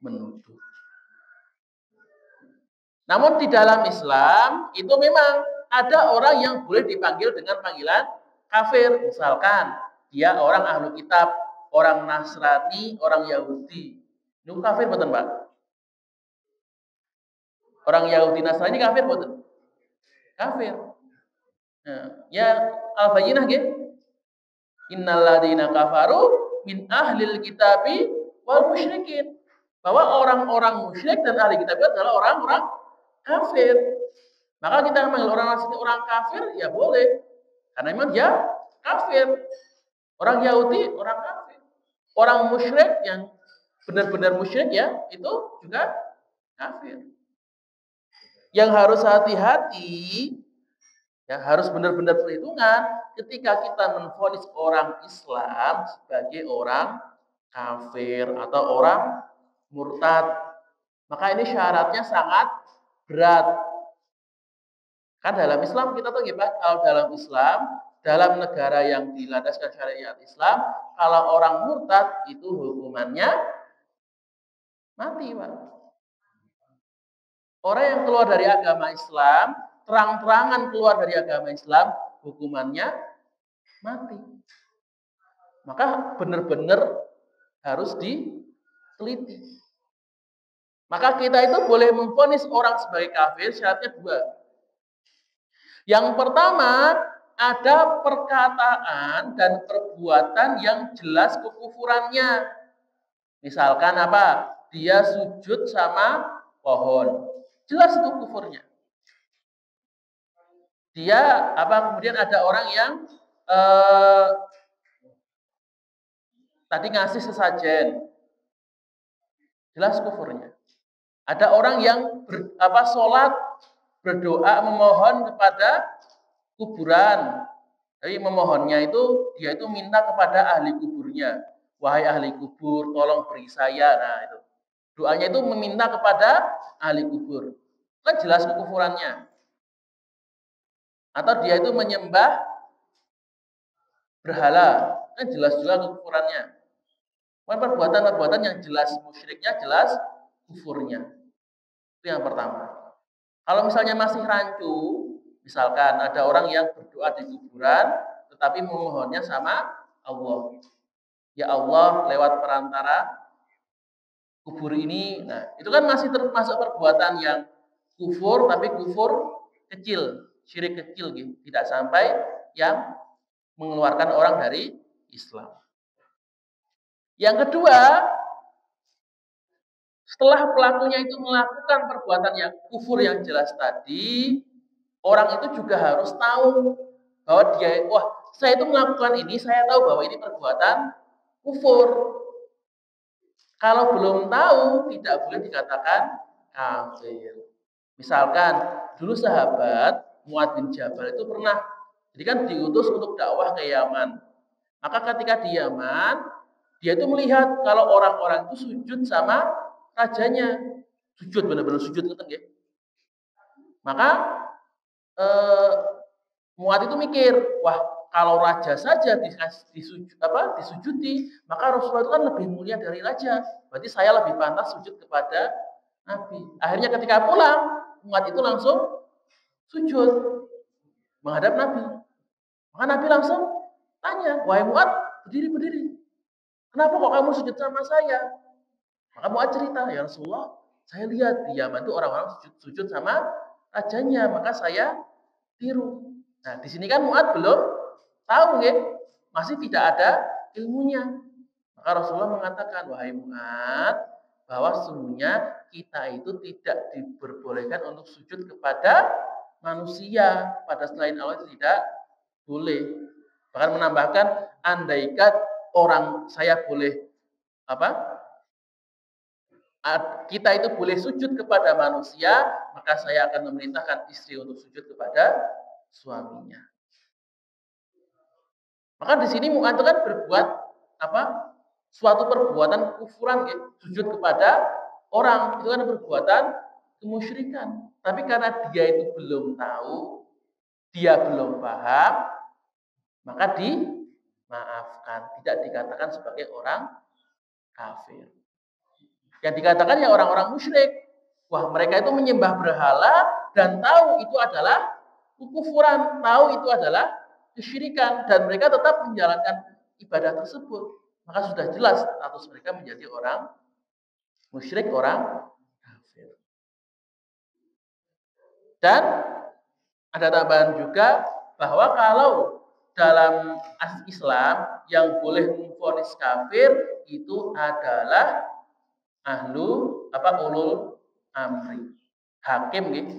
menuduh. Namun di dalam Islam, itu memang ada orang yang boleh dipanggil dengan panggilan kafir. Misalkan, dia orang ahlu kitab, orang Nasrani, orang Yahudi. Itu kafir betul, Pak? Orang Yahudi Nasrani kafir betul? Kafir. Nah, ya al-bayyinah nggih. Innal ladzina kafaru min ahlil kitabi wal musyrikin. Bahwa orang-orang musyrik dan ahli kitab itu adalah orang-orang kafir. Maka kita memanggil orang Nasrani orang kafir, ya boleh. Karena memang dia kafir. Orang Yahudi orang kafir. Orang musyrik yang benar-benar musyrik ya, itu juga kafir. Yang harus hati-hati, ya harus benar-benar perhitungan ketika kita menvonis orang Islam sebagai orang kafir atau orang murtad. Maka ini syaratnya sangat berat. Kan dalam Islam kita tahu gimana? Kalau dalam Islam, dalam negara yang dilandaskan syariat Islam, kalau orang murtad itu hukumannya mati, Pak. Orang yang keluar dari agama Islam, terang-terangan keluar dari agama Islam, hukumannya mati. Maka benar-benar harus diteliti. Maka kita itu boleh memvonis orang sebagai kafir, syaratnya dua. Yang pertama, ada perkataan dan perbuatan yang jelas kekufurannya. Misalkan apa? Dia sujud sama pohon. Jelas itu kufurnya. Dia kemudian ada orang yang tadi ngasih sesajen. Jelas kufurnya. Ada orang yang sholat, berdoa, memohon kepada kuburan. Jadi memohonnya itu dia itu minta kepada ahli kuburnya. Wahai ahli kubur, tolong beri saya. Nah, itu. Doanya itu meminta kepada ahli kubur. Kan jelas kekufurannya. Atau dia itu menyembah berhala. Kan jelas juga kekufurannya. Perbuatan-perbuatan yang jelas musyriknya, jelas kufurnya. Itu yang pertama. Kalau misalnya masih rancu, misalkan ada orang yang berdoa di kuburan, tetapi memohonnya sama Allah. Ya Allah, lewat perantara kubur ini. Nah, itu kan masih termasuk perbuatan yang kufur, tapi kufur kecil, syirik kecil gitu. Tidak sampai yang mengeluarkan orang dari Islam. Yang kedua, setelah pelakunya itu melakukan perbuatan yang kufur yang jelas tadi, orang itu juga harus tahu bahwa saya itu melakukan ini, saya tahu bahwa ini perbuatan kufur. Kalau belum tahu, tidak boleh dikatakan kafir. Misalkan, dulu sahabat Mu'adz bin Jabal itu pernah, jadi kan diutus untuk dakwah ke Yaman. Maka ketika di Yaman, dia itu melihat kalau orang-orang itu sujud sama rajanya. Sujud, benar-benar sujud. Ya. Maka Mu'adz itu mikir, wah kalau raja saja disujudi, maka Rasulullah itu kan lebih mulia dari raja. Berarti saya lebih pantas sujud kepada Nabi. Akhirnya ketika pulang, Mu'adz itu langsung sujud menghadap Nabi. Maka Nabi langsung tanya, wahai Mu'adz, berdiri. Kenapa kok kamu sujud sama saya? Maka Mu'adz cerita, ya Rasulullah, saya lihat di Yaman itu orang-orang sujud sama rajanya, maka saya tiru. Nah, di sini kan Mu'adz belum tahu ya, masih tidak ada ilmunya. Maka Rasulullah mengatakan, wahai Mu'adz, bahwa sesungguhnya kita itu tidak diperbolehkan untuk sujud kepada manusia, pada selain Allah tidak boleh. Bahkan menambahkan, andaikan saya boleh kita itu boleh sujud kepada manusia, maka saya akan memerintahkan istri untuk sujud kepada suaminya. Maka di sini Mu'adz kan berbuat suatu perbuatan kufuran, ya, sujud kepada orang itu kan perbuatan kemusyrikan. Tapi karena dia itu belum tahu, dia belum paham, maka dimaafkan, tidak dikatakan sebagai orang kafir. Yang dikatakan ya orang-orang musyrik. Wah, mereka itu menyembah berhala dan tahu itu adalah kekufuran, tahu itu adalah kesyirikan, dan mereka tetap menjalankan ibadah tersebut. Maka sudah jelas status mereka menjadi orang musyrik, orang kafir. Dan ada tambahan juga bahwa kalau dalam Islam yang boleh memvonis kafir itu adalah ulul amri, hakim gitu.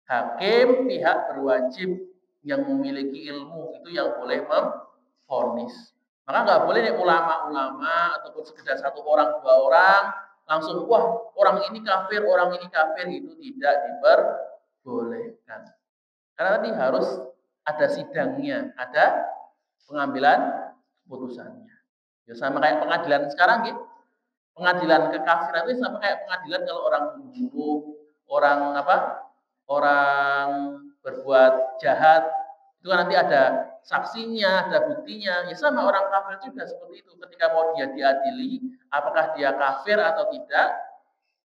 Hakim, pihak berwajib yang memiliki ilmu itu yang boleh memvonis. Maka nggak boleh nih ulama-ulama ataupun sekedar satu orang dua orang langsung wah orang ini kafir itu tidak diperbolehkan. Karena tadi harus ada sidangnya, ada pengambilan keputusannya. Ya sama kayak pengadilan sekarang gitu. Pengadilan kekafiran itu sama kayak pengadilan kalau orang membunuh, orang berbuat jahat, itu kan nanti ada saksinya, ada buktinya. Ya sama orang kafir juga seperti itu. Ketika mau dia diadili, apakah dia kafir atau tidak,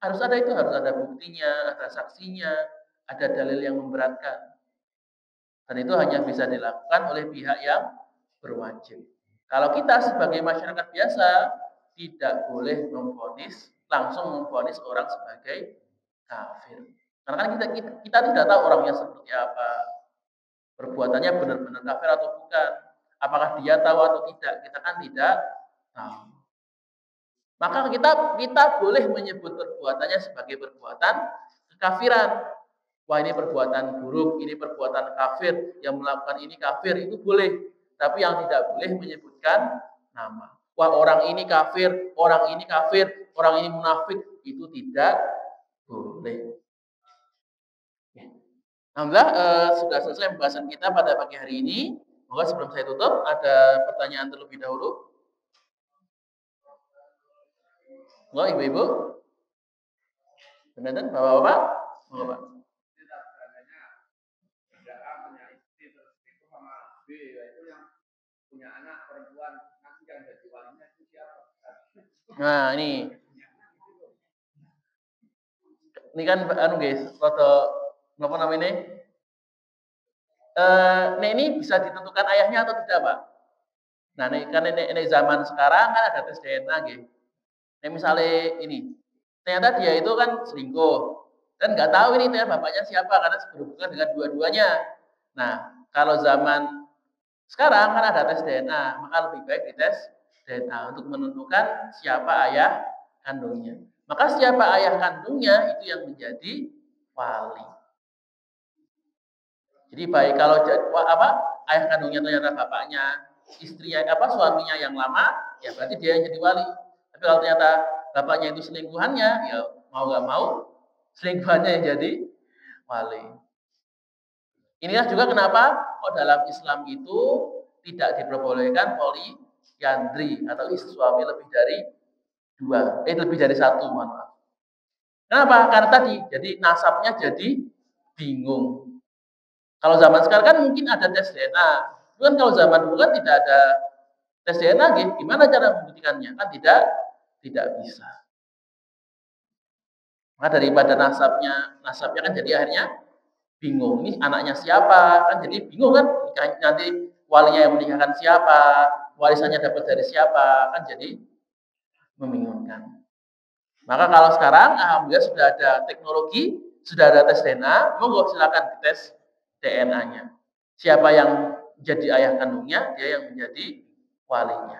harus ada buktinya, ada saksinya, ada dalil yang memberatkan. Dan itu hanya bisa dilakukan oleh pihak yang berwajib. Kalau kita sebagai masyarakat biasa tidak boleh langsung memvonis orang sebagai kafir. Karena kan kita tidak tahu orangnya seperti apa, perbuatannya benar-benar kafir atau bukan, apakah dia tahu atau tidak, kita kan tidak tahu. Maka kita boleh menyebut perbuatannya sebagai perbuatan kekafiran. Wah ini perbuatan buruk, ini perbuatan kafir, yang melakukan ini kafir, itu boleh. Tapi yang tidak boleh menyebutkan nama. Wah orang ini kafir, orang ini munafik, itu tidak boleh. Alhamdulillah sudah selesai pembahasan kita pada pagi hari ini. Moga sebelum saya tutup ada pertanyaan terlebih dahulu. Moga ibu-ibu, benar bapak-bapak, moga pak. Nah ini kan guys, foto apa namanya? Ini bisa ditentukan ayahnya atau tidak, Pak? Nah, ini zaman sekarang kan ada tes DNA, gitu. Nah, misalnya ini, ternyata dia itu kan selingkuh dan nggak tahu ini ternyata bapaknya siapa karena berhubungan dengan dua-duanya. Nah, kalau zaman sekarang kan ada tes DNA, maka lebih baik dites DNA untuk menentukan siapa ayah kandungnya. Maka siapa ayah kandungnya itu yang menjadi wali. Jadi baik kalau ayah kandungnya ternyata bapaknya, istrinya suaminya yang lama, ya berarti dia yang jadi wali. Tapi kalau ternyata bapaknya itu selingkuhannya, ya mau nggak mau selingkuhannya yang jadi wali. Inilah juga kenapa kok dalam Islam itu tidak diperbolehkan poliandri atau suami lebih dari lebih dari satu, mohon maaf. Kenapa? Karena tadi jadi nasabnya jadi bingung. Kalau zaman sekarang kan mungkin ada tes DNA. Kan kalau zaman dulu kan tidak ada tes DNA, gimana cara membuktikannya? Kan tidak bisa. Maka daripada nasabnya kan jadi akhirnya bingung. Ini anaknya siapa? Kan jadi bingung kan? Nanti walinya yang menikahkan siapa? Warisannya dapat dari siapa? Kan jadi membingungkan. Maka kalau sekarang alhamdulillah sudah ada teknologi, sudah ada tes DNA, monggo silakan dites DNA-nya. Siapa yang jadi ayah kandungnya, dia yang menjadi walinya.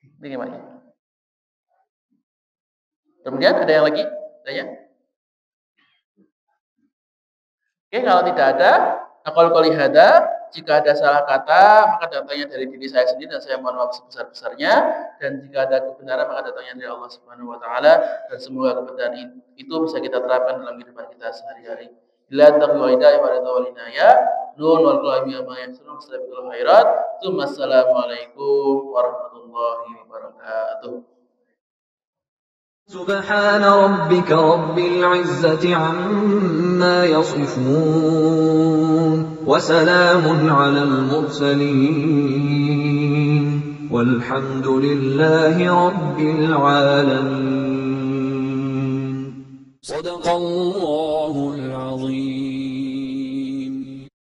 Ini gimana? Kemudian ada yang lagi? Tanya? Oke, kalau tidak ada, aku hada. Jika ada salah kata, maka datangnya dari diri saya sendiri dan saya mohon maaf sebesar-besarnya. Dan jika ada kebenaran, maka datangnya dari Allah Subhanahu wa taala, dan semoga kebenaran itu bisa kita terapkan dalam kehidupan kita sehari-hari. Ila taqwa hidayah wa ridha wal inayah. Nun wal qalbi ma yahsunu astagfirul khairat. Assalamualaikum warahmatullahi wabarakatuh. سبحان ربك رب العزة عما يصفون وسلام على المرسلين والحمد لله رب العالمين صدق الله العظيم.